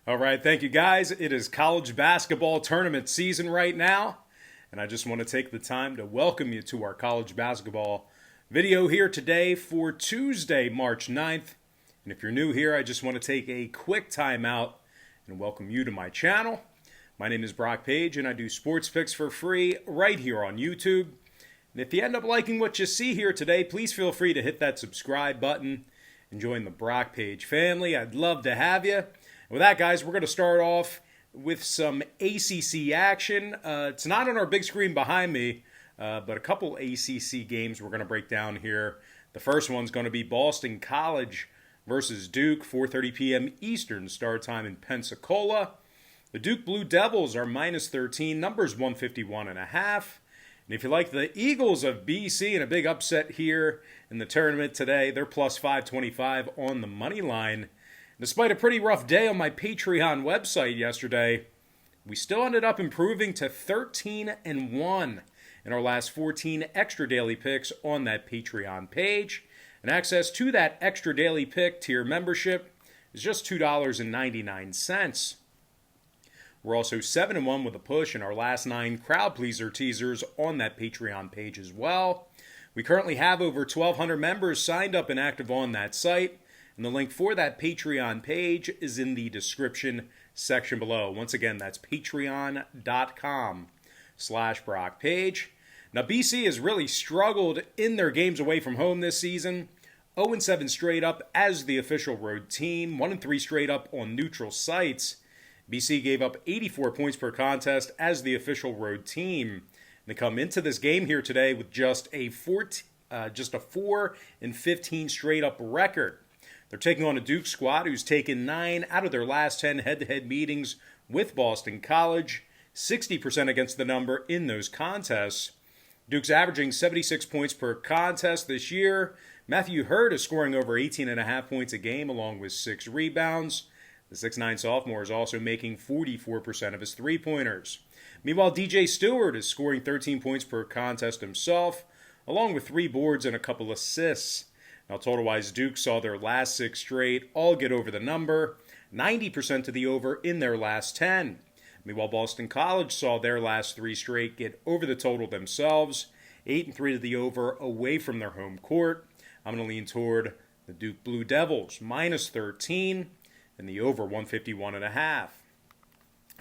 All right, thank you guys. It is college basketball tournament season right now, and I just want to take the time to welcome you to our college basketball video here today for Tuesday, March 9th. And if you're new here, I just want to take a quick time out and welcome you to my channel. My name is Brock Page, and I do sports picks for free right here on YouTube. And if you end up liking what you see here today, please feel free to hit that subscribe button and join the Brock Page family. I'd love to have you. With that, guys, we're going to start off with some ACC action. It's not on our big screen behind me, but a couple ACC games we're going to break down here. The first one's going to be Boston College versus Duke, 4:30 p.m. Eastern start time in Pensacola. The Duke Blue Devils are minus 13, numbers 151.5. And if you like the Eagles of BC and a big upset here in the tournament today, they're plus 525 on the money line. Despite a pretty rough day on my Patreon website yesterday, we still ended up improving to 13-1 in our last 14 extra daily picks on that Patreon page. And access to that extra daily pick tier membership is just $2.99. We're also 7-1 with a push in our last 9 crowd pleaser teasers on that Patreon page as well. We currently have over 1,200 members signed up and active on that site. And the link for that Patreon page is in the description section below. Once again, that's patreon.com/BrockPage. Now, BC has really struggled in their games away from home this season. 0-7 straight up as the official road team. 1-3 straight up on neutral sites. BC gave up 84 points per contest as the official road team. They come into this game here today with just a 4-15 straight up record. They're taking on a Duke squad who's taken 9 out of their last 10 head-to-head meetings with Boston College, 60% against the number in those contests. Duke's averaging 76 points per contest this year. Matthew Hurt is scoring over 18.5 points a game along with 6 rebounds. The 6'9 sophomore is also making 44% of his three-pointers. Meanwhile, DJ Stewart is scoring 13 points per contest himself, along with 3 boards and a couple assists. Now, total-wise, Duke saw their last 6 straight all get over the number, 90% to the over in their last 10. Meanwhile, Boston College saw their last 3 straight get over the total themselves, 8-3 to the over away from their home court. I'm going to lean toward the Duke Blue Devils, minus 13, and the over 151.5.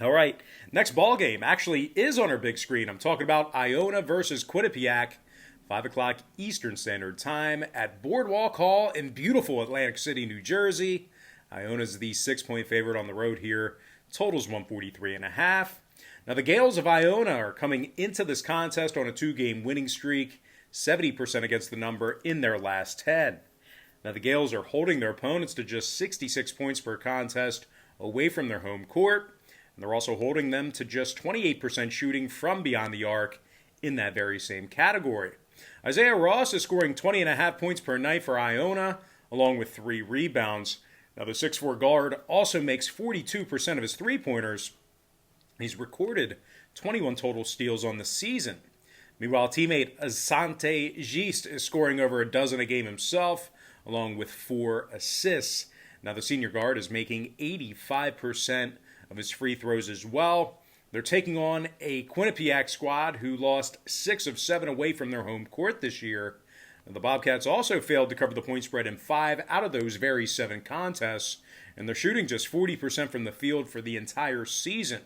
All right, next ball game actually is on our big screen. I'm talking about Iona versus Quinnipiac. 5 o'clock Eastern Standard Time at Boardwalk Hall in beautiful Atlantic City, New Jersey. Iona's the 6-point favorite on the road here. Totals 143.5. Now, the Gales of Iona are coming into this contest on a 2-game winning streak, 70% against the number in their last 10. Now, the Gales are holding their opponents to just 66 points per contest away from their home court. And they're also holding them to just 28% shooting from beyond the arc in that very same category. Isaiah Ross is scoring 20.5 points per night for Iona, along with 3 rebounds. Now, the 6'4 guard also makes 42% of his three-pointers. He's recorded 21 total steals on the season. Meanwhile, teammate Asante Giste is scoring over a dozen a game himself, along with 4 assists. Now, the senior guard is making 85% of his free throws as well. They're taking on a Quinnipiac squad who lost 6 of 7 away from their home court this year. And the Bobcats also failed to cover the point spread in 5 out of those very 7 contests, and they're shooting just 40% from the field for the entire season.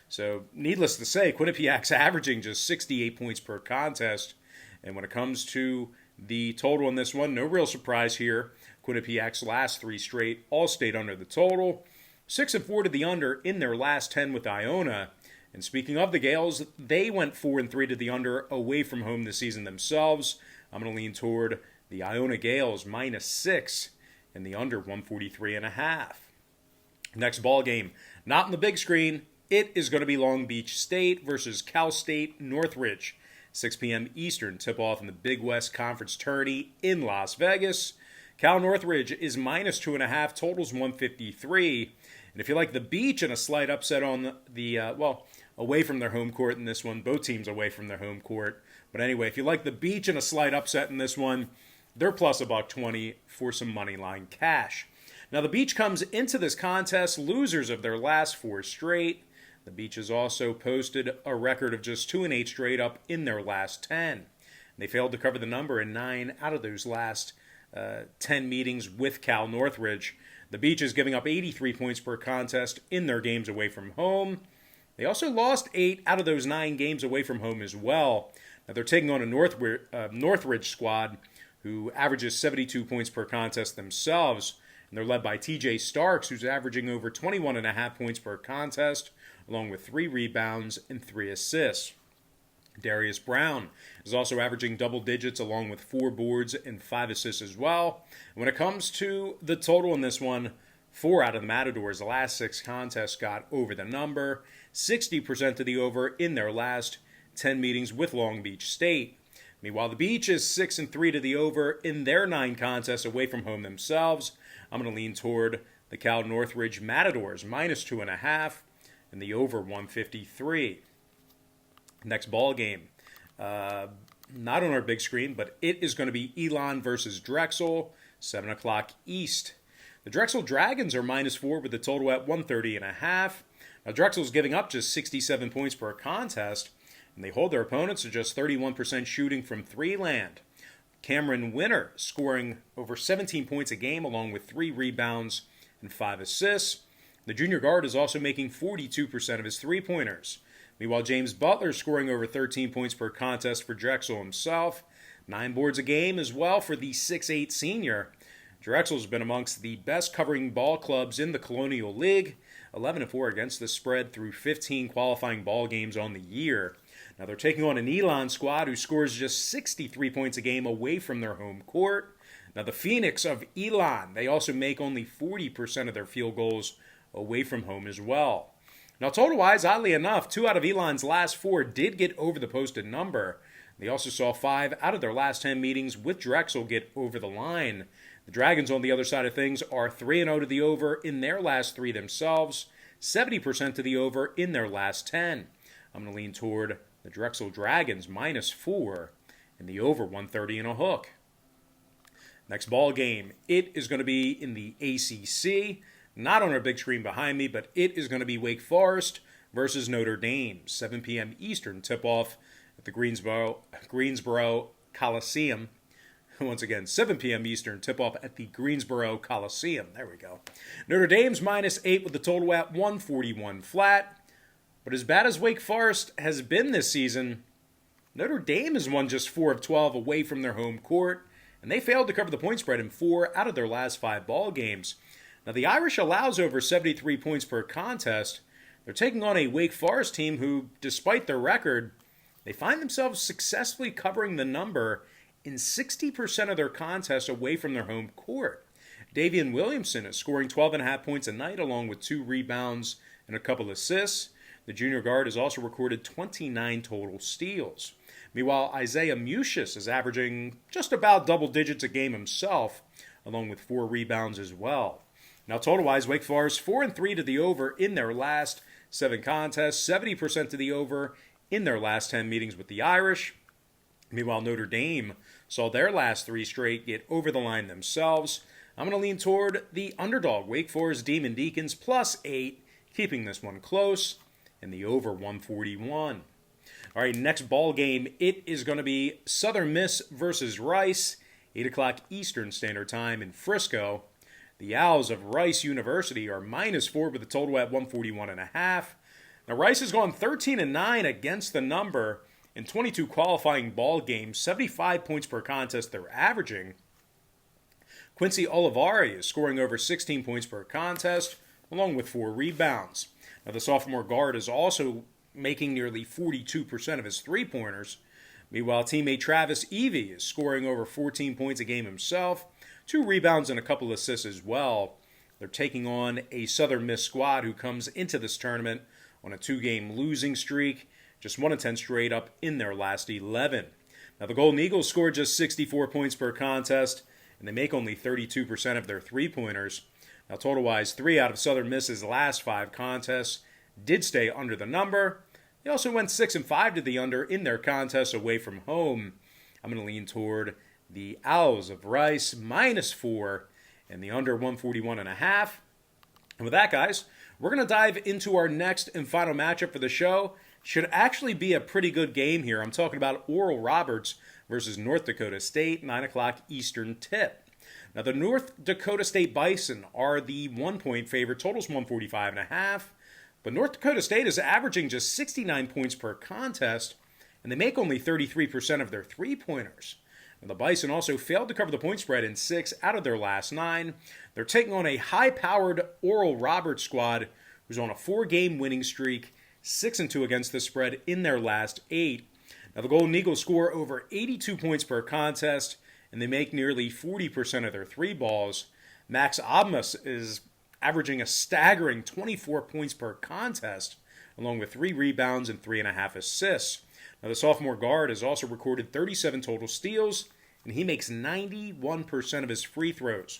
So, needless to say, Quinnipiac's averaging just 68 points per contest. And when it comes to the total in this one, no real surprise here. Quinnipiac's last 3 straight all stayed under the total. 6-4 to the under in their last 10 with Iona. And speaking of the Gales, they went 4-3 to the under away from home this season themselves. I'm going to lean toward the Iona Gales minus 6 and the under 143.5. Next ball game, not on the big screen. It is going to be Long Beach State versus Cal State Northridge. 6 p.m. Eastern tip-off in the Big West Conference tourney in Las Vegas. Cal Northridge is minus 2.5, totals 153. And if you like the beach and a slight upset on the away from their home court in this one, both teams away from their home court. But anyway, if you like the beach and a slight upset in this one, they're plus $1.20 for some money line cash. Now, the Beach comes into this contest losers of their last 4 straight. The Beach has also posted a record of just 2-8 straight up in their last 10. They failed to cover the number in 9 out of those last 10 meetings with Cal Northridge. The Beach is giving up 83 points per contest in their games away from home. They also lost 8 out of those 9 games away from home as well. Now, they're taking on a Northridge squad who averages 72 points per contest themselves. And they're led by TJ Starks, who's averaging over 21.5 points per contest, along with 3 rebounds and 3 assists. Darius Brown is also averaging double digits, along with 4 boards and 5 assists as well. And when it comes to the total in this one, 4 out of the Matadors' last 6 contests got over the number, 60% to the over in their last 10 meetings with Long Beach State. Meanwhile, the Beach is 6-3 to the over in their 9 contests away from home themselves. I'm going to lean toward the Cal Northridge Matadors, -2.5, and the over 153. Next ball game, not on our big screen, but it is going to be Elon versus Drexel, 7 o'clock East. The Drexel Dragons are -4 with the total at 130.5. Now, Drexel's giving up just 67 points per contest, and they hold their opponents to just 31% shooting from 3 land. Cameron Winter scoring over 17 points a game, along with 3 rebounds and 5 assists. The junior guard is also making 42% of his 3-pointers. Meanwhile, James Butler scoring over 13 points per contest for Drexel himself. 9 boards a game as well for the 6'8 senior. Drexel's been amongst the best covering ball clubs in the Colonial League, 11-4 against the spread through 15 qualifying ball games on the year. Now, they're taking on an Elon squad who scores just 63 points a game away from their home court. Now, the Phoenix of Elon, they also make only 40% of their field goals away from home as well. Now, total-wise, oddly enough, 2 out of Elon's last 4 did get over the posted number. They also saw 5 out of their last 10 meetings with Drexel get over the line. The Dragons, on the other side of things, are 3-0 to the over in their last 3 themselves, 70% to the over in their last 10. I'm going to lean toward the Drexel Dragons, -4, and the over 130 and a hook. Next ball game, it is going to be in the ACC. Not on our big screen behind me, but it is going to be Wake Forest versus Notre Dame. 7 p.m. Eastern tip-off at the Greensboro Coliseum. Once again, 7 p.m. Eastern tip-off at the Greensboro Coliseum. There we go. Notre Dame's -8 with the total at 141 flat. But as bad as Wake Forest has been this season, Notre Dame has won just 4 of 12 away from their home court, and they failed to cover the point spread in 4 out of their last 5 ball games. Now, the Irish allows over 73 points per contest. They're taking on a Wake Forest team who, despite their record, they find themselves successfully covering the number in 60% of their contests away from their home court. Davian Williamson is scoring 12.5 points a night, along with 2 rebounds and a couple assists. The junior guard has also recorded 29 total steals. Meanwhile, Isaiah Mucius is averaging just about double digits a game himself, along with 4 rebounds as well. Now, total-wise, Wake Forest 4-3 to the over in their last 7 contests, 70% to the over in their last 10 meetings with the Irish. Meanwhile, Notre Dame saw their last 3 straight get over the line themselves. I'm going to lean toward the underdog, Wake Forest Demon Deacons, +8, keeping this one close, and the over 141. All right, next ball game, it is going to be Southern Miss versus Rice, 8 o'clock Eastern Standard Time in Frisco. The Owls of Rice University are -4 with a total at 141.5. Now, Rice has gone 13-9 against the number in 22 qualifying ball games, 75 points per contest they're averaging. Quincy Olivari is scoring over 16 points per contest, along with 4 rebounds. Now, the sophomore guard is also making nearly 42% of his 3-pointers. Meanwhile, teammate Travis Evie is scoring over 14 points a game himself, 2 rebounds and a couple assists as well. They're taking on a Southern Miss squad who comes into this tournament on a 2-game losing streak, just 1-10 straight up in their last 11. Now, the Golden Eagles scored just 64 points per contest, and they make only 32% of their 3-pointers. Now, total-wise, 3 out of Southern Miss's last 5 contests did stay under the number. They also went 6-5 to the under in their contests away from home. I'm going to lean toward the Owls of Rice, -4, and the under 141.5. And with that, guys, we're going to dive into our next and final matchup for the show. Should actually be a pretty good game here. I'm talking about Oral Roberts versus North Dakota State, 9 o'clock Eastern tip. Now, the North Dakota State Bison are the 1-point favorite. Total's 145.5. But North Dakota State is averaging just 69 points per contest, and they make only 33% of their three-pointers. Now, the Bison also failed to cover the point spread in 6 out of their last 9. They're taking on a high-powered Oral Roberts squad who's on a 4-game winning streak, 6-2 against the spread in their last 8. Now, the Golden Eagles score over 82 points per contest, and they make nearly 40% of their three balls. Max Abmas is averaging a staggering 24 points per contest, along with 3 rebounds and 3.5 assists. Now, the sophomore guard has also recorded 37 total steals, and he makes 91% of his free throws.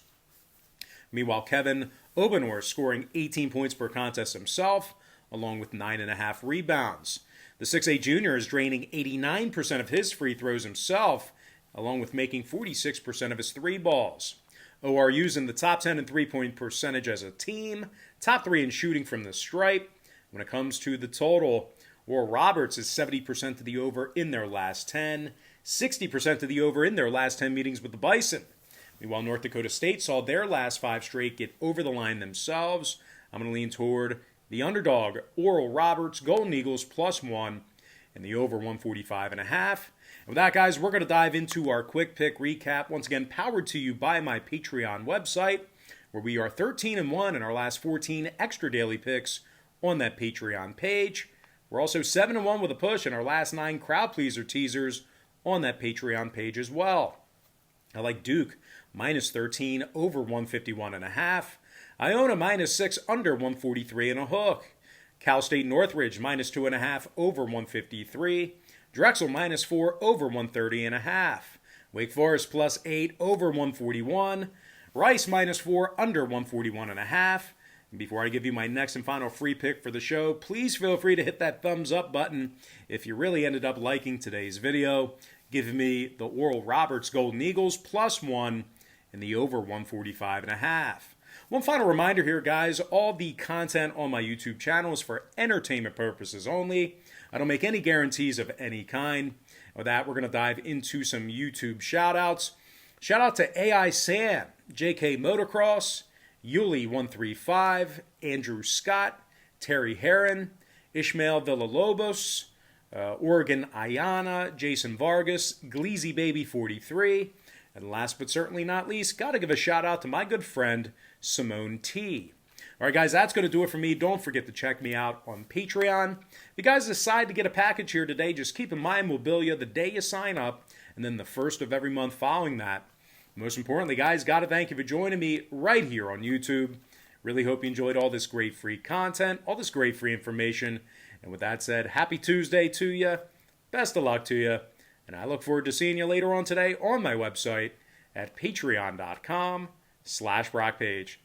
Meanwhile, Kevin Obanor is scoring 18 points per contest himself, along with 9.5 rebounds. The 6'8 junior is draining 89% of his free throws himself, along with making 46% of his three balls. ORU's in the top 10 in three-point percentage as a team, top 3 in shooting from the stripe. When it comes to the total, Oral Roberts is 70% to the over in their last 10, 60% to the over in their last 10 meetings with the Bison. Meanwhile, North Dakota State saw their last 5 straight get over the line themselves. I'm going to lean toward the underdog, Oral Roberts, Golden Eagles, +1, and the over 145.5. And with that, guys, we're going to dive into our quick pick recap. Once again, powered to you by my Patreon website, where we are 13-1 in our last 14 extra daily picks on that Patreon page. We're also 7-1 with a push in our last 9 crowd pleaser teasers on that Patreon page as well. I like Duke, -13, over 151.5. Iona, -6, under 143 and a hook. Cal State Northridge, -2.5, over 153. Drexel, -4, over 130.5. Wake Forest, +8, over 141. Rice, -4, under 141.5. And before I give you my next and final free pick for the show, please feel free to hit that thumbs up button if you really ended up liking today's video. Give me the Oral Roberts Golden Eagles, +1, and the over 145.5. One final reminder here, guys, all the content on my YouTube channel is for entertainment purposes only. I don't make any guarantees of any kind. With that, we're going to dive into some YouTube shout-outs. Shout out to AI Sam, JK Motocross, Yuli135, Andrew Scott, Terry Heron, Ishmael Villalobos, Oregon Iona, Jason Vargas, Gleazy Baby 43, and last but certainly not least, got to give a shout out to my good friend Simone T. All right, guys, that's going to do it for me. Don't forget to check me out on Patreon. If you guys decide to get a package here today, just keep in mind we'll bill you the day you sign up, and then the first of every month following that. Most importantly, guys, got to thank you for joining me right here on YouTube. Really hope you enjoyed all this great free content, all this great free information. And with that said, happy Tuesday to you. Best of luck to you. And I look forward to seeing you later on today on my website at patreon.com/BrockPage.